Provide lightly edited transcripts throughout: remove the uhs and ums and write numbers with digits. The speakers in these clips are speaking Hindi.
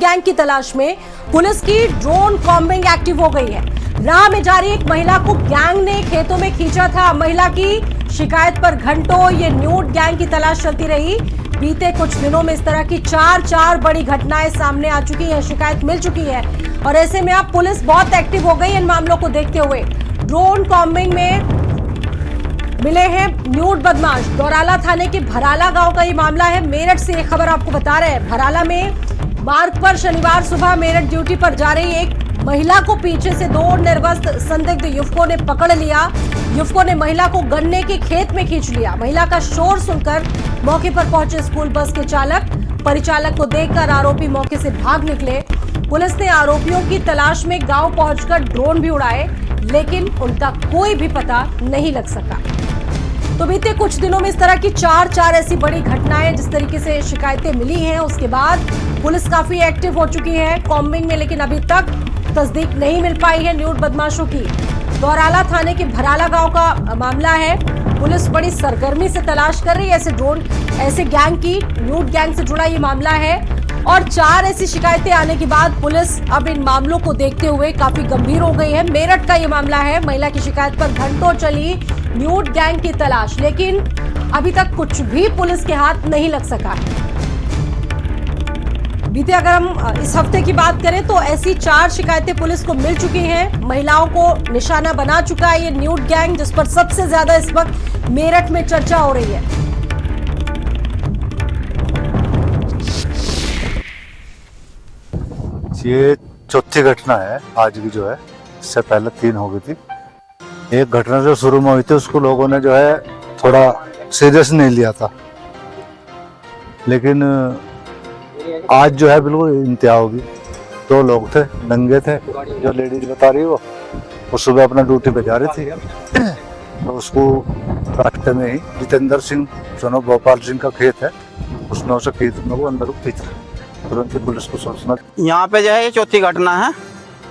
गैंग की तलाश में पुलिस की ड्रोन कॉम्बिंग एक्टिव हो गई है। राह में जा रही एक महिला को गैंग ने खेतों में खींचा था। महिला की शिकायत पर घंटों ये न्यूड गैंग की तलाश चलती रही। बीते कुछ दिनों में इस तरह की चार बड़ी घटनाएं सामने आ चुकी हैं, शिकायत मिल चुकी है और ऐसे में अब पुलिस बहुत एक्टिव हो गई इन मामलों को देखते हुए। ड्रोन कॉम्बिंग में मिले हैं न्यूड बदमाश। दौराला थाने के भराला गांव का ये मामला है। मेरठ से ये खबर आपको बता रहे हैं। भराला में मार्ग पर शनिवार सुबह मेरठ ड्यूटी पर जा रही एक महिला को पीछे से दो निर्वस्त्र संदिग्ध युवकों ने पकड़ लिया। युवकों ने महिला को गन्ने के खेत में खींच लिया। महिला का शोर सुनकर मौके पर पहुंचे स्कूल बस के चालक। परिचालक को देखकर आरोपी मौके से भाग निकले। पुलिस ने आरोपियों की तलाश में गांव पहुंचकर ड्रोन भी उड़ाए, लेकिन उनका कोई भी पता नहीं लग सका। तो बीते कुछ दिनों में इस तरह की चार ऐसी बड़ी घटनाएं, जिस तरीके से शिकायतें मिली हैं, उसके बाद पुलिस काफी एक्टिव हो चुकी है कॉम्बिंग में, लेकिन अभी तक तस्दीक नहीं मिल पाई है न्यूड बदमाशों की। दौराला थाने के भराला गांव का मामला है। पुलिस बड़ी सरगर्मी से तलाश कर रही है ऐसे गैंग की। न्यूड गैंग से जुड़ा ये मामला है और 4 ऐसी शिकायतें आने के बाद पुलिस अब इन मामलों को देखते हुए काफी गंभीर हो गई है। मेरठ का ये मामला है। महिला की शिकायत पर घंटों चली न्यूड गैंग की तलाश, लेकिन अभी तक कुछ भी पुलिस के हाथ नहीं लग सका है। बीते अगर हम इस हफ्ते की बात करें तो ऐसी 4 शिकायतें पुलिस को मिल चुकी हैं। महिलाओं को निशाना बना चुका है ये न्यूड गैंग, जिस पर सबसे ज्यादा इस वक्त मेरठ में चर्चा हो रही है। ये चौथी घटना है आज की जो है, इससे पहले 3 हो गई थी। एक घटना जो शुरू में हुई थी उसको लोगों ने जो है थोड़ा सीरियस नहीं लिया था, लेकिन आज जो है बिल्कुल इंतहा होगी। 2 लोग थे, नंगे थे, जो लेडीज बता रही वो सुबह अपना ड्यूटी पे जा रही थी तो उसको रास्ते में ही जितेंद्र सिंह सोनो भोपाल सिंह का खेत है, उसने उसे खेत में वो अंदर खींच तुरंत पुलिस को सोचना। यहाँ पे जो है ये चौथी घटना है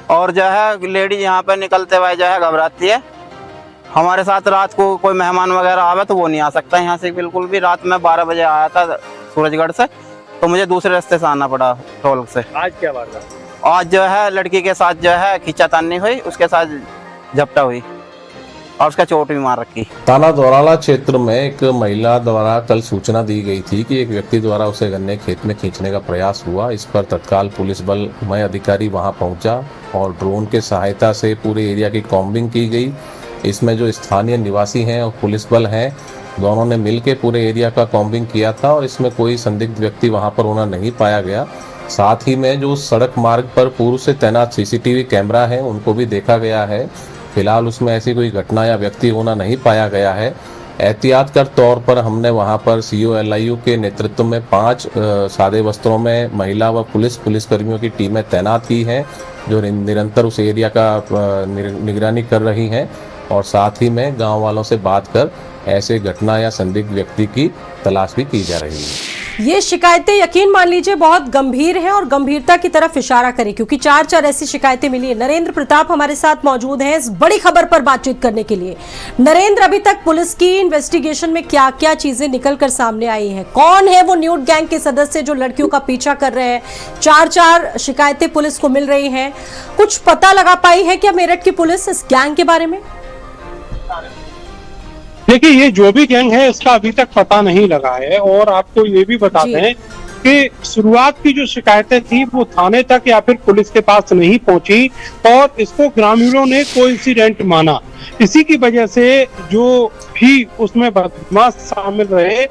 और जो है लेडीज यहाँ पे निकलते हुए जो है घबराती है। हमारे साथ रात को कोई मेहमान वगैरह आवे तो वो नहीं आ सकता यहाँ से बिल्कुल भी। रात में 12 बजे आया था सूरजगढ़ से, तो मुझे दूसरे रास्ते से आना पड़ा टोल से। आज क्या बात है? आज जो है लड़की के साथ जो है खींचातानी हुई, उसके साथ झपटा हुई और उसका चोट भी मार रखी। थाना दौराला क्षेत्र में एक महिला द्वारा कल सूचना दी गई थी कि एक व्यक्ति द्वारा उसे गन्ने खेत में खींचने का प्रयास हुआ। इस पर तत्काल पुलिस बल मय अधिकारी वहां पहुंचा और ड्रोन के सहायता से पूरे एरिया की कॉम्बिंग की गई। इसमें जो स्थानीय निवासी हैं और पुलिस बल हैं, दोनों ने मिलकर पूरे एरिया का कॉम्बिंग किया था और इसमें कोई संदिग्ध व्यक्ति वहां पर होना नहीं पाया गया। साथ ही में जो सड़क मार्ग पर पूर्व से तैनात सीसीटीवी कैमरा है उनको भी देखा गया है। फिलहाल उसमें ऐसी कोई घटना या व्यक्ति होना नहीं पाया गया है। एहतियात कर तौर पर हमने वहां पर COLIU के नेतृत्व में 5 सादे वस्त्रों में महिला व पुलिसकर्मियों की टीमें तैनात की हैं, जो निरंतर उस एरिया का निगरानी कर रही हैं और साथ ही में गांव वालों से बात कर ऐसे घटना या संदिग्ध व्यक्ति की तलाश भी की जा रही है। ये शिकायतें यकीन मान लीजिए बहुत गंभीर हैं और गंभीरता की तरफ इशारा करें, क्योंकि 4 ऐसी शिकायतें मिली है। नरेंद्र प्रताप हमारे साथ मौजूद हैं इस बड़ी खबर पर बातचीत करने के लिए। नरेंद्र, अभी तक पुलिस की इन्वेस्टिगेशन में क्या क्या चीजें निकलकर सामने आई हैं? कौन है वो न्यूड गैंग के सदस्य जो लड़कियों का पीछा कर रहे हैं? 4 शिकायतें पुलिस को मिल रही हैं। कुछ पता लगा पाई है क्या मेरठ की पुलिस इस गैंग के बारे में? देखिए, ये जो भी गैंग है इसका अभी तक पता नहीं लगा है और आपको ये भी बताते हैं कि शुरुआत की जो शिकायतें थी वो थाने तक या फिर पुलिस के पास नहीं पहुंची और इसको ग्रामीणों ने कोइंसिडेंट माना। इसी की वजह से जो भी उसमें बदमाश शामिल रहे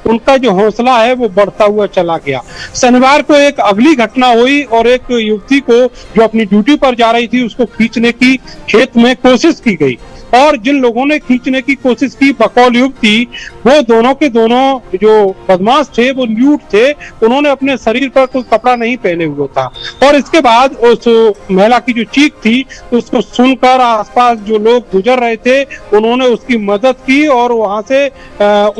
उनका जो हौसला है वो बढ़ता हुआ चला गया। शनिवार को एक अगली घटना हुई और एक युवती को जो अपनी ड्यूटी पर जा रही थी उसको खींचने की खेत में कोशिश की गई और जिन लोगों ने खींचने की कोशिश की बकौल युवती, वो दोनों के दोनों जो बदमाश थे वो न्यूड थे। उन्होंने अपने शरीर पर कोई कपड़ा नहीं पहने हुआ था और इसके बाद उस महिला की जो चीख थी उसको सुनकर आसपास जो लोग गुजर रहे थे उन्होंने उसकी मदद की और वहां से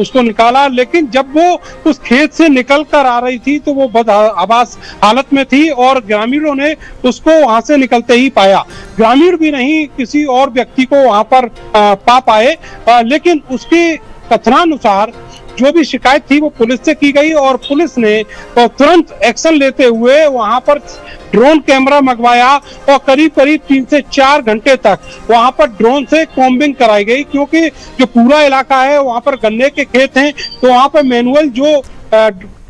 उसको निकाला। लेकिन जब वो उस खेत से निकल कर आ रही थी तो वो बदहवास हालत में थी और ग्रामीणों ने उसको वहां से निकलते ही पाया। ग्रामीण भी नहीं, किसी और व्यक्ति को वहां पर पा पाए, लेकिन उसके कथनानुसार जो भी शिकायत थी वो पुलिस से की गई और पुलिस ने तुरंत एक्शन लेते हुए वहां पर ड्रोन कैमरा मंगवाया और करीब करीब 3 से 4 घंटे तक वहां पर ड्रोन से कॉम्बिंग कराई गई, क्योंकि जो पूरा इलाका है वहां पर गन्ने के खेत हैं, तो वहां पर मैनुअल जो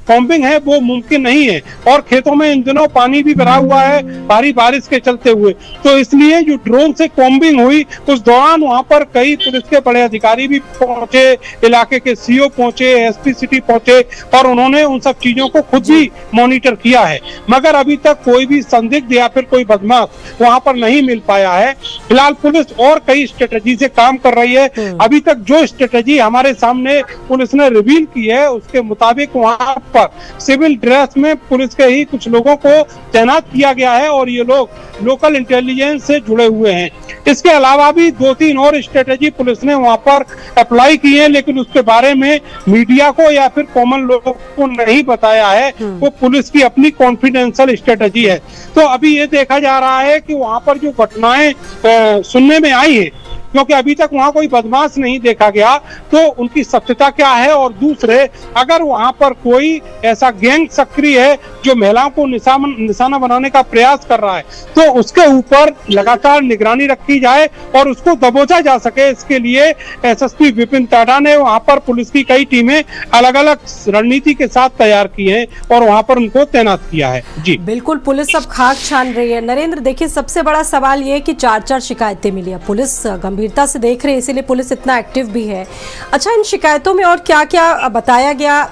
कॉम्बिंग है वो मुमकिन नहीं है और खेतों में इन दिनों पानी भी भरा हुआ है भारी बारिश के चलते हुए, तो इसलिए जो ड्रोन से कॉम्बिंग हुई उस दौरान वहां पर कई पुलिस के बड़े अधिकारी भी पहुंचे, इलाके के सीओ पहुंचे, एसपी सिटी पहुंचे और उन्होंने उन सब चीजों को खुद भी मॉनिटर किया है, मगर अभी तक कोई भी संदिग्ध या फिर कोई बदमाश वहां पर नहीं मिल पाया है। फिलहाल पुलिस और कई स्ट्रेटेजी से काम कर रही है। अभी तक जो स्ट्रेटेजी हमारे सामने पुलिस ने रिवील की है उसके मुताबिक वहां पर सिविल ड्रेस में पुलिस के ही कुछ लोगों को तैनात किया गया है और ये लोग लोकल इंटेलिजेंस से जुड़े हुए हैं। इसके अलावा भी 2-3 और स्ट्रेटेजी पुलिस ने वहां पर अप्लाई की है, लेकिन उसके बारे में मीडिया को या फिर कॉमन लोगों को नहीं बताया है, वो पुलिस की अपनी कॉन्फिडेंशियल स्ट्रेटेजी है। तो अभी ये देखा जा रहा है कि वहां पर जो घटनाएं सुनने में आई है, क्योंकि अभी तक वहां कोई बदमाश नहीं देखा गया, तो उनकी सत्यता क्या है और दूसरे अगर वहां पर कोई ऐसा गैंग सक्रिय है जो महिलाओं को निशाना बनाने का प्रयास कर रहा है तो उसके ऊपर लगातार निगरानी रखी जाए और उसको दबोचा जा सके। इसके लिए एसएसपी विपिन टाडा ने वहां पर पुलिस की कई टीमें अलग अलग रणनीति के साथ तैयार की हैं और वहां पर उनको तैनात किया है। जी बिल्कुल, पुलिस अब खाक छान रही है। नरेंद्र, देखिए सबसे बड़ा सवाल ये है कि 4 शिकायतें मिली है, पुलिस गंभीरता से देख रही है, इसीलिए पुलिस इतना एक्टिव भी है। अच्छा, इन शिकायतों में और क्या क्या बताया गया,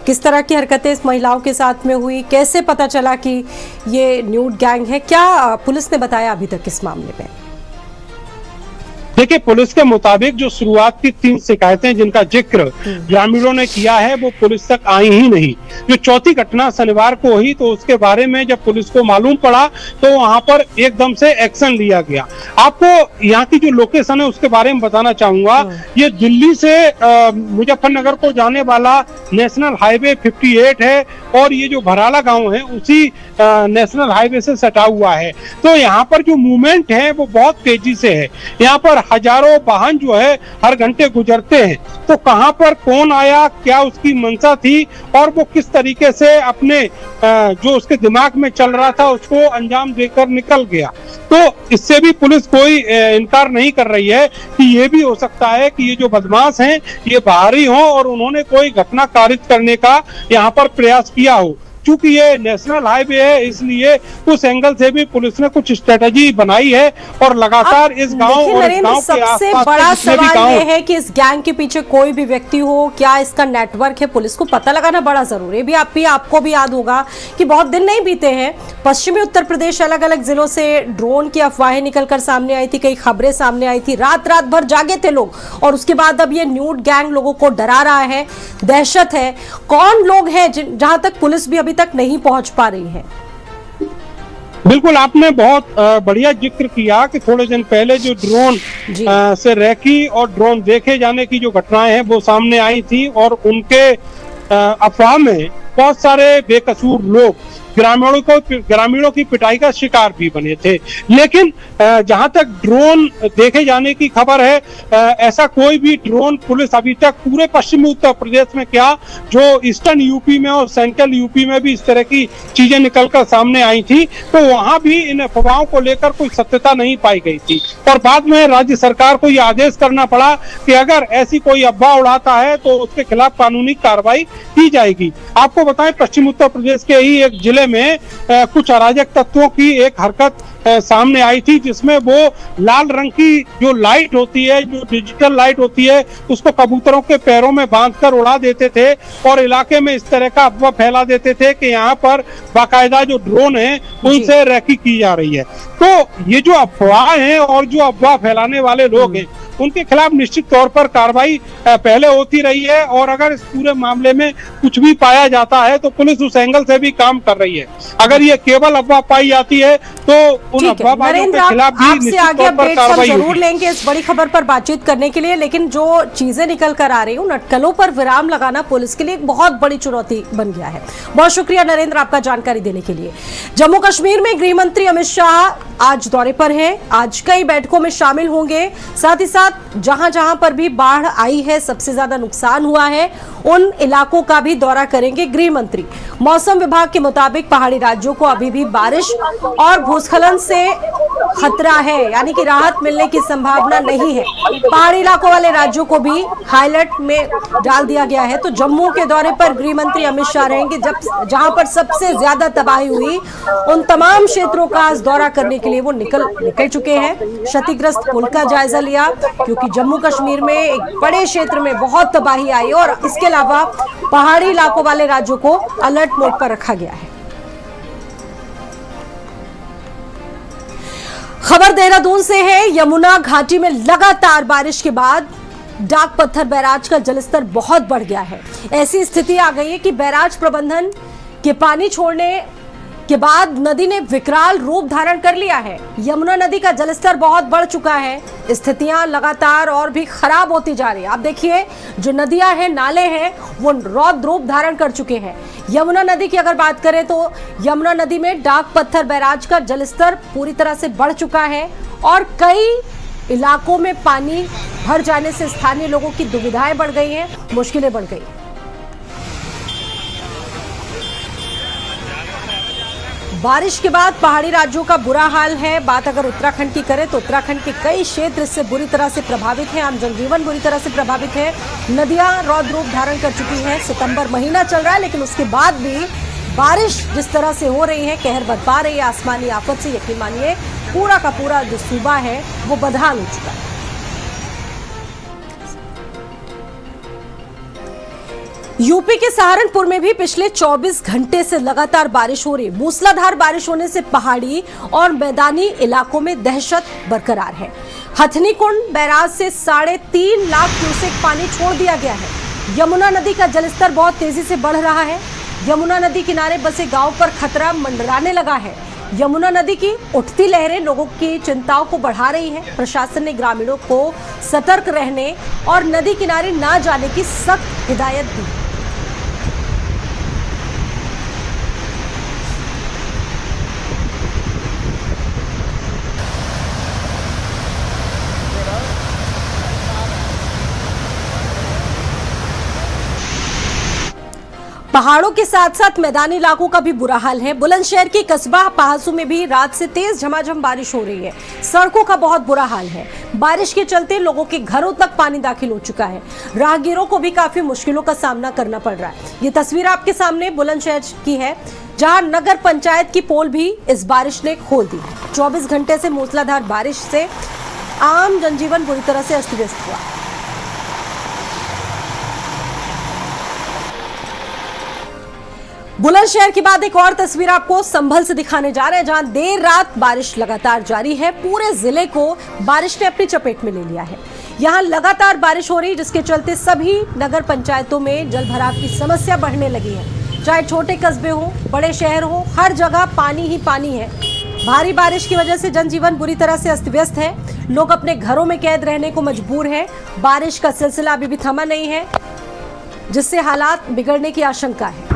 किस तरह की हरकतें इस महिलाओं के साथ में हुई, कैसे पता चला कि ये न्यूड गैंग है, क्या पुलिस ने बताया अभी तक इस मामले में? देखिए, पुलिस के मुताबिक जो शुरुआत की 3 शिकायतें जिनका जिक्र ग्रामीणों ने किया है वो पुलिस तक आई ही नहीं। जो चौथी घटना शनिवार को हुई तो उसके बारे में जब पुलिस को मालूम पड़ा तो वहां पर एकदम से एक्शन लिया गया। आपको यहाँ की जो लोकेशन है उसके बारे में बताना चाहूंगा। ये दिल्ली से मुजफ्फरनगर को जाने वाला नेशनल हाईवे 58 है और ये जो भराला गांव है उसी नेशनल हाईवे से सटा हुआ है। तो यहाँ पर जो मूवमेंट है वो बहुत तेजी से है। यहाँ पर हजारों वाहन जो है हर घंटे गुजरते हैं। तो कहां पर कौन आया, क्या उसकी मंशा थी और वो किस तरीके से अपने जो उसके दिमाग में चल रहा था उसको अंजाम देकर निकल गया। तो इससे भी पुलिस कोई इनकार नहीं कर रही है कि ये भी हो सकता है कि ये जो बदमाश हैं ये बाहरी हों और उन्होंने कोई घटना कारित करने का यहाँ पर प्रयास किया हो। चूंकि ये नेशनल हाईवे है इसलिए उस एंगल से भी पुलिस ने कुछ स्ट्रेटजी बनाई है और लगातार इस गांव और इस गांव के सबसे बड़ा सवाल ये है कि इस गैंग के पीछे कोई भी व्यक्ति हो, क्या इसका नेटवर्क है, पुलिस को पता लगाना बड़ा जरूरी है। भी आपको भी याद होगा कि बहुत दिन नहीं बीते हैं, पश्चिमी उत्तर प्रदेश अलग अलग जिलों से ड्रोन की अफवाहें निकलकर सामने आई थी, कई खबरें सामने आई थी, रात भर जागे थे लोग और उसके बाद अब ये न्यूड गैंग लोगों को डरा रहा है, दहशत है। कौन लोग हैं जहां तक पुलिस भी अभी तक नहीं पहुंच पा रही है? बिल्कुल, आपने बहुत बढ़िया जिक्र किया कि थोड़े दिन पहले जो ड्रोन से रैकी और ड्रोन देखे जाने की जो घटनाएं हैं वो सामने आई थी और उनके अफवाह में बहुत सारे बेकसूर लोग ग्रामीणों की पिटाई का शिकार भी बने थे। लेकिन जहां तक ड्रोन देखे जाने की खबर है, ऐसा कोई भी ड्रोन पुलिस अभी तक पूरे पश्चिमी उत्तर प्रदेश में क्या, जो ईस्टर्न यूपी में और सेंट्रल यूपी में भी इस तरह की चीजें निकलकर सामने आई थी, तो वहां भी इन अफवाहों को लेकर कोई सत्यता नहीं पाई गई थी और बाद में राज्य सरकार को यह आदेश करना पड़ा कि अगर ऐसी कोई अफवाह उड़ाता है तो उसके खिलाफ कानूनी कार्रवाई की जाएगी। आपको बताएं, पश्चिम उत्तर प्रदेश के ही एक जिले में कुछ अराजक तत्वों की एक हरकत सामने आई थी जिसमें वो लाल रंग की जो लाइट होती है, जो डिजिटल लाइट होती है, उसको कबूतरों के पैरों में बांधकर उड़ा देते थे और इलाके में इस तरह का अफवाह फैला देते थे कि यहाँ पर बाकायदा जो ड्रोन है उनसे रैकी की जा रही है। तो ये जो अफवाह हैं और जो अफवाह फैलाने वाले लोग हैं उनके खिलाफ निश्चित तौर पर कार्रवाई पहले होती रही है और अगर इस पूरे मामले में कुछ भी पाया जाता है तो पुलिस उस एंगल से भी काम कर रही है। अगर ये केवल अफवाह पाई जाती है तो उन अफवाहबाजों के खिलाफ भी निश्चित तौर पर कार्रवाई जरूर लेंगे इस बड़ी खबर पर बातचीत करने के लिए, लेकिन जो चीजें निकल कर आ रही हैं उन अटकलों पर विराम लगाना पुलिस के लिए एक बहुत बड़ी चुनौती बन गया है। बहुत शुक्रिया नरेंद्र आपका जानकारी देने के लिए। जम्मू कश्मीर में गृह मंत्री अमित शाह आज दौरे पर हैं, आज कई बैठकों में शामिल होंगे, साथ ही साथ साथ जहां जहां पर भी बाढ़ आई है, सबसे ज्यादा नुकसान हुआ है, उन इलाकों का भी दौरा करेंगे गृह मंत्री। मौसम विभाग के मुताबिक पहाड़ी राज्यों को अभी भी बारिश और भूस्खलन से खतरा है, यानी कि राहत मिलने की संभावना नहीं है। पहाड़ी इलाकों वाले राज्यों को भी हाईलाइट में डाल दिया गया है। तो जम्मू के दौरे पर गृह मंत्री अमित शाह रहेंगे, जहां पर सबसे ज्यादा तबाही हुई उन तमाम क्षेत्रों का आज दौरा करने के लिए वो निकल चुके हैं। क्षतिग्रस्त पुल का जायजा लिया, क्योंकि जम्मू कश्मीर में एक बड़े क्षेत्र में बहुत तबाही आई और इसके अलावा पहाड़ी इलाकों वाले राज्यों को अलर्ट मोड पर रखा गया है। खबर देहरादून से है। यमुना घाटी में लगातार बारिश के बाद डाक पत्थर बैराज का जलस्तर बहुत बढ़ गया है। ऐसी स्थिति आ गई है कि बैराज प्रबंधन के पानी छोड़ने के बाद नदी ने विकराल रूप धारण कर लिया है। यमुना नदी का जलस्तर बहुत बढ़ चुका है। स्थितियां लगातार और भी खराब होती जा रही है। आप देखिए, जो नदियां हैं, नाले हैं, वो रौद्र रूप धारण कर चुके हैं। यमुना नदी की अगर बात करें तो यमुना नदी में डाक पत्थर बैराज का जलस्तर पूरी तरह से बढ़ चुका है और कई इलाकों में पानी भर जाने से स्थानीय लोगों की दुविधाएं बढ़ गई हैं, मुश्किलें बढ़ गई। बारिश के बाद पहाड़ी राज्यों का बुरा हाल है। बात अगर उत्तराखंड की करें तो उत्तराखंड के कई क्षेत्र इससे बुरी तरह से प्रभावित हैं। आम जनजीवन बुरी तरह से प्रभावित है। नदियां रौद्र रूप धारण कर चुकी हैं। सितंबर महीना चल रहा है, लेकिन उसके बाद भी बारिश जिस तरह से हो रही है, कहर बरपा रही है आसमानी आफत से। यकीन मानिए, पूरा का पूरा जो सूबा है वो बदहाल हो चुका है। यूपी के सहारनपुर में भी पिछले 24 घंटे से लगातार बारिश हो रही। मूसलाधार बारिश होने से पहाड़ी और मैदानी इलाकों में दहशत बरकरार है। हथनी कुंड बैराज से 3.5 लाख क्यूसेक पानी छोड़ दिया गया है। यमुना नदी का जलस्तर बहुत तेजी से बढ़ रहा है। यमुना नदी किनारे बसे गांव पर खतरा मंडराने लगा है। यमुना नदी की उठती लहरें लोगों की चिंताओं को बढ़ा रही है। प्रशासन ने ग्रामीणों को सतर्क रहने और नदी किनारे ना जाने की सख्त हिदायत दी। पहाड़ों के साथ साथ मैदानी इलाकों का भी बुरा हाल है। बुलंदशहर की कस्बा पहासू में भी रात से तेज झमाझम बारिश हो रही है। सड़कों का बहुत बुरा हाल है। बारिश के चलते लोगों के घरों तक पानी दाखिल हो चुका है। राहगीरों को भी काफी मुश्किलों का सामना करना पड़ रहा है। ये तस्वीर आपके सामने बुलंदशहर की है, जहां नगर पंचायत की पोल भी इस बारिश ने खोल दी। 24 घंटे से मूसलाधार बारिश से आम जनजीवन बुरी तरह से अस्त व्यस्त हुआ। बुलंदशहर के बाद एक और तस्वीर आपको संभल से दिखाने जा रहे हैं, जहां देर रात बारिश लगातार जारी है। पूरे जिले को बारिश ने अपनी चपेट में ले लिया है। यहां लगातार बारिश हो रही, जिसके चलते सभी नगर पंचायतों में जलभराव की समस्या बढ़ने लगी है। चाहे छोटे कस्बे हो, बड़े शहर हो, हर जगह पानी ही पानी है। भारी बारिश की वजह से जनजीवन बुरी तरह से अस्त व्यस्त है। लोग अपने घरों में कैद रहने को मजबूर हैं। बारिश का सिलसिला अभी भी थमा नहीं है, जिससे हालात बिगड़ने की आशंका है।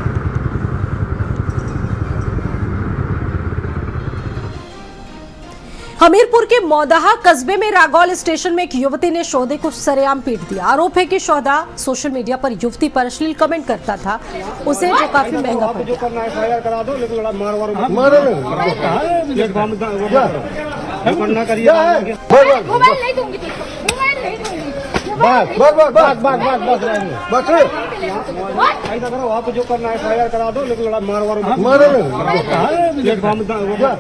हमीरपुर के मौदाहा कस्बे में रागौल स्टेशन में एक युवती ने शोधे को सरेआम पीट दिया। आरोप है कि शोधा सोशल मीडिया पर युवती पर अश्लील कमेंट करता था, उसे जो काफी महंगा पड़ गया। आप जो करना है फायर करा दो, लेकिन मार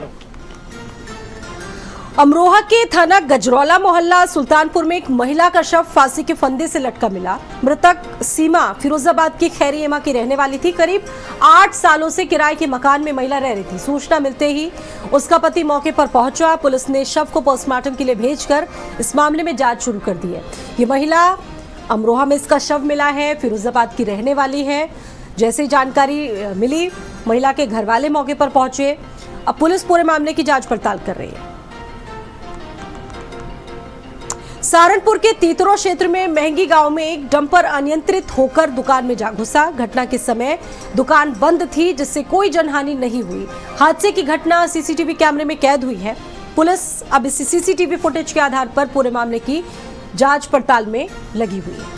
अमरोहा के थाना गजरौला मोहल्ला सुल्तानपुर में एक महिला का शव फांसी के फंदे से लटका मिला। मृतक सीमा फिरोजाबाद की खैरियमा की रहने वाली थी। करीब 8 सालों से किराए के मकान में महिला रह रही थी। सूचना मिलते ही उसका पति मौके पर पहुंचा। पुलिस ने शव को पोस्टमार्टम के लिए भेजकर इस मामले में जांच शुरू कर दी है। ये महिला अमरोहा में इसका शव मिला है, फिरोजाबाद की रहने वाली है। जैसे ही जानकारी मिली, महिला के घर वाले मौके पर पहुंचे। अब पुलिस पूरे मामले की जांच पड़ताल कर रही है। सहारनपुर के तीतरो क्षेत्र में महंगी गांव में एक डंपर अनियंत्रित होकर दुकान में जा घुसा। घटना के समय दुकान बंद थी, जिससे कोई जनहानि नहीं हुई। हादसे की घटना सीसीटीवी कैमरे में कैद हुई है। पुलिस अब इस सीसीटीवी फुटेज के आधार पर पूरे मामले की जांच पड़ताल में लगी हुई है।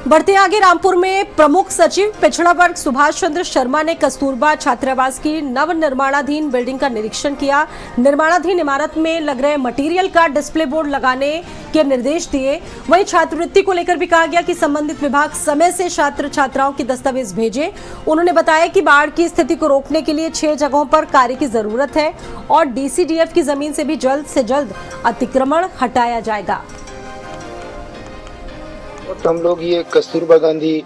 बढ़ते आगे, रामपुर में प्रमुख सचिव पिछड़ा वर्ग सुभाष चंद्र शर्मा ने कस्तूरबा छात्रावास की नव निर्माणाधीन बिल्डिंग का निरीक्षण किया। निर्माणाधीन इमारत में लग रहे मटेरियल का डिस्प्ले बोर्ड लगाने के निर्देश दिए। वहीं छात्रवृत्ति को लेकर भी कहा गया कि संबंधित विभाग समय से छात्र छात्राओं की दस्तावेज भेजे। उन्होंने बताया कि बाढ़ की स्थिति को रोकने के लिए 6 जगहों पर कार्य की जरूरत है और डीसीडीएफ की जमीन से भी जल्द से जल्द अतिक्रमण हटाया जाएगा। तो हम लोग ये कस्तूरबा गांधी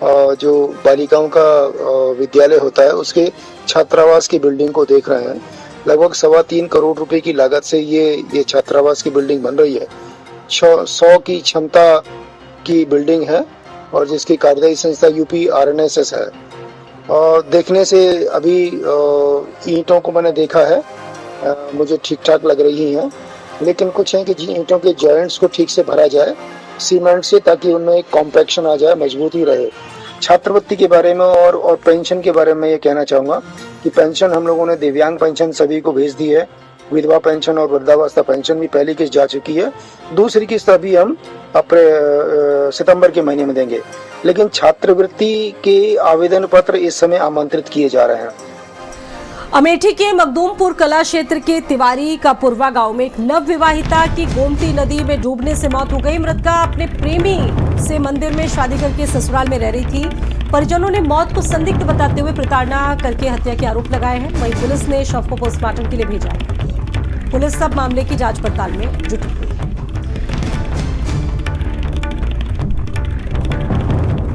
जो बालिकाओं का विद्यालय होता है उसके छात्रावास की बिल्डिंग को देख रहे हैं। लगभग 3.25 करोड़ रुपए की लागत से ये छात्रावास की बिल्डिंग बन रही है। 100 की क्षमता की बिल्डिंग है और जिसकी कार्यदायी संस्था यूपी RNSS है। देखने से अभी ईंटों को मैंने देखा है, मुझे ठीक ठाक लग रही हैं, लेकिन कुछ है कि ईंटों के जॉइंट्स को ठीक से भरा जाए सीमेंट से, ताकि उनमें एक कॉम्पैक्शन आ जाए, मजबूती रहे। छात्रवृत्ति के बारे में और पेंशन के बारे में ये कहना चाहूँगा कि पेंशन हम लोगों ने दिव्यांग पेंशन सभी को भेज दी है। विधवा पेंशन और वृद्धावस्था पेंशन भी पहली किस्त जा चुकी है, दूसरी किस्त अभी हम सितंबर के महीने में देंगे। लेकिन छात्रवृत्ति के आवेदन पत्र इस समय आमंत्रित किए जा रहे हैं। अमेठी के मखदूमपुर कला क्षेत्र के तिवारी का पुरवा गांव में एक नवविवाहिता की गोमती नदी में डूबने से मौत हो गई। मृतका अपने प्रेमी से मंदिर में शादी करके ससुराल में रह रही थी। परिजनों ने मौत को संदिग्ध बताते हुए प्रताड़ना करके हत्या के आरोप लगाए हैं। वहीं पुलिस ने शव को पोस्टमार्टम के लिए भेजा है। पुलिस सब मामले की जांच पड़ताल में जुटी हुई है।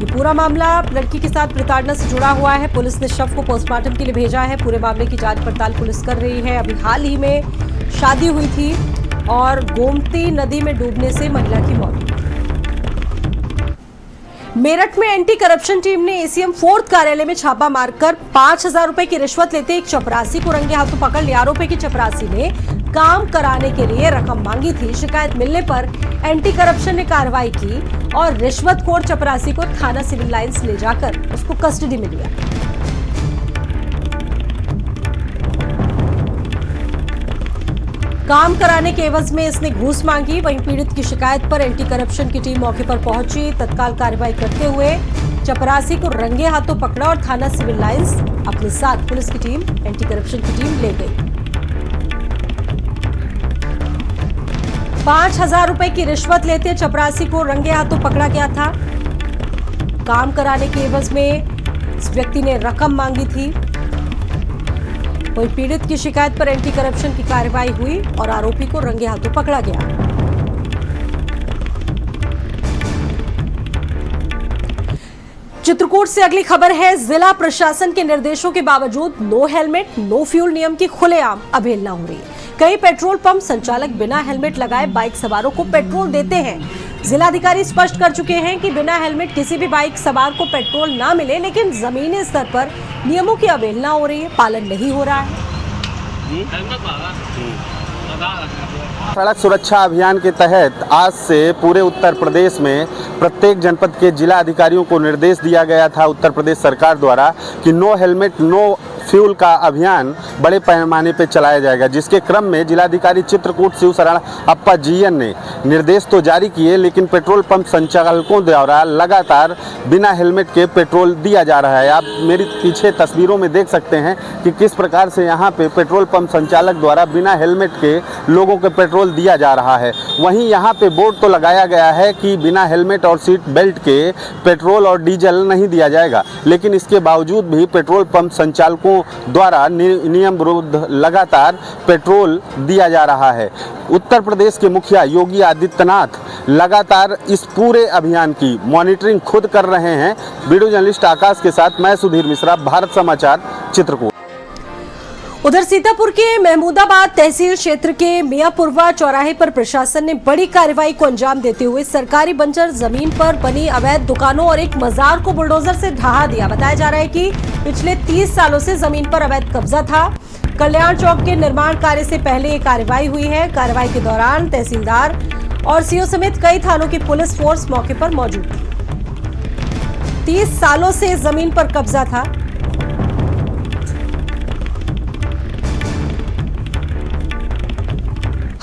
पूरा मामला लड़की के साथ प्रताड़ना से जुड़ा हुआ है। पुलिस ने शव को पोस्टमार्टम के लिए भेजा है। पूरे मामले की जांच पड़ताल पुलिस कर रही है। अभी हाल ही में शादी हुई थी और गोमती नदी में डूबने से महिला की मौत हुई। मेरठ में एंटी करप्शन टीम ने ACM 4th कार्यालय में छापा मारकर 5,000 रुपए की रिश्वत लेते एक चपरासी को रंगे हाथों पकड़ लिया। आरोपी की चपरासी ने काम कराने के लिए रकम मांगी थी। शिकायत मिलने पर एंटी करप्शन ने कार्रवाई की और रिश्वतखोर चपरासी को थाना सिविल लाइंस ले जाकर उसको कस्टडी में लिया। काम कराने के एवज में इसने घूस मांगी। वहीं पीड़ित की शिकायत पर एंटी करप्शन की टीम मौके पर पहुंची। तत्काल कार्रवाई करते हुए चपरासी को रंगे हाथों पकड़ा और थाना सिविल लाइंस अपने साथ पुलिस की टीम, एंटी करप्शन की टीम ले गई। 5,000 रुपए की रिश्वत लेते चपरासी को रंगे हाथों पकड़ा गया था। काम कराने के एवज में इस व्यक्ति ने रकम मांगी थी। वहीं पीड़ित की शिकायत पर एंटी करप्शन की कार्रवाई हुई और आरोपी को रंगे हाथों पकड़ा गया। चित्रकूट से अगली खबर है। जिला प्रशासन के निर्देशों के बावजूद नो हेलमेट नो फ्यूल नियम की खुलेआम अवहेलना हो रही है। कई पेट्रोल पंप संचालक बिना हेलमेट लगाए बाइक सवारों को पेट्रोल देते हैं। जिलाधिकारी स्पष्ट कर चुके हैं कि बिना हेलमेट किसी भी बाइक सवार को पेट्रोल ना मिले, लेकिन जमीनी स्तर पर नियमों की अवहेलना हो रही है, पालन नहीं हो रहा है। सड़क सुरक्षा अभियान के तहत आज से पूरे उत्तर प्रदेश में प्रत्येक जनपद के जिला अधिकारियों को निर्देश दिया गया था उत्तर प्रदेश सरकार द्वारा कि नो हेलमेट नो फ्यूल का अभियान बड़े पैमाने पर चलाया जाएगा, जिसके क्रम में जिलाधिकारी चित्रकूट शिवशरण अप्पा GN ने निर्देश तो जारी किए, लेकिन पेट्रोल पंप संचालकों द्वारा लगातार बिना हेलमेट के पेट्रोल दिया जा रहा है। आप मेरी पीछे तस्वीरों में देख सकते हैं कि किस प्रकार से यहाँ पे पेट्रोल पंप संचालक द्वारा बिना हेलमेट के लोगों को पेट्रोल दिया जा रहा है। वहीं यहाँ पे बोर्ड तो लगाया गया है कि बिना हेलमेट और सीट बेल्ट के पेट्रोल और डीजल नहीं दिया जाएगा, लेकिन इसके बावजूद भी पेट्रोल पंप संचालकों द्वारा नियम विरुद्ध लगातार पेट्रोल दिया जा रहा है। उत्तर प्रदेश के मुखिया योगी आदित्यनाथ लगातार इस पूरे अभियान की मॉनिटरिंग खुद कर रहे हैं। वीडियो जर्नलिस्ट आकाश के साथ मैं सुधीर मिश्रा, भारत समाचार, चित्रकूट। उधर सीतापुर के महमूदाबाद तहसील क्षेत्र के मियापुरवा चौराहे पर प्रशासन ने बड़ी कार्रवाई को अंजाम देते हुए सरकारी बंजर जमीन पर बनी अवैध दुकानों और एक मजार को बुलडोजर से ढहा दिया। बताया जा रहा है कि पिछले 30 सालों से जमीन पर अवैध कब्जा था। कल्याण चौक के निर्माण कार्य से पहले ये कार्रवाई हुई है। कार्रवाई के दौरान तहसीलदार और CO समेत कई थानों की पुलिस फोर्स मौके पर मौजूद थी। 30 सालों से जमीन पर कब्जा था।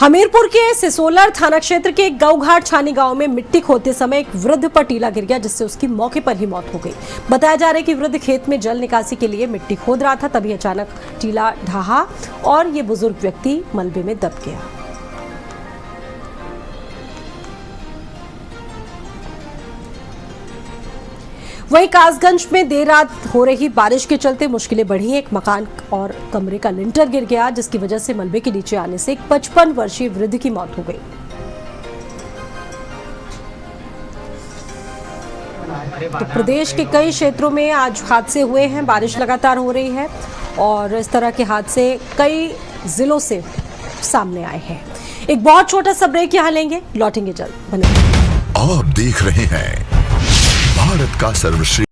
हमीरपुर के सिसोलर थाना क्षेत्र के गौघाट छानी गांव में मिट्टी खोदते समय एक वृद्ध पर टीला गिर गया, जिससे उसकी मौके पर ही मौत हो गई। बताया जा रहा है कि वृद्ध खेत में जल निकासी के लिए मिट्टी खोद रहा था, तभी अचानक टीला ढहा और ये बुजुर्ग व्यक्ति मलबे में दब गया। वहीं कासगंज में देर रात हो रही बारिश के चलते मुश्किलें बढ़ी। एक मकान और कमरे का लिंटर गिर गया, जिसकी वजह से मलबे के नीचे आने से एक 55 वर्षीय वृद्ध की मौत हो गई। तो प्रदेश के कई क्षेत्रों में आज हादसे हुए हैं, बारिश लगातार हो रही है और इस तरह के हादसे कई जिलों से सामने आए हैं। एक बहुत छोटा सा ब्रेक यहाँ लेंगे, लौटेंगे जल्द। बने आप देख रहे हैं भारत का सर्वश्रेष्ठ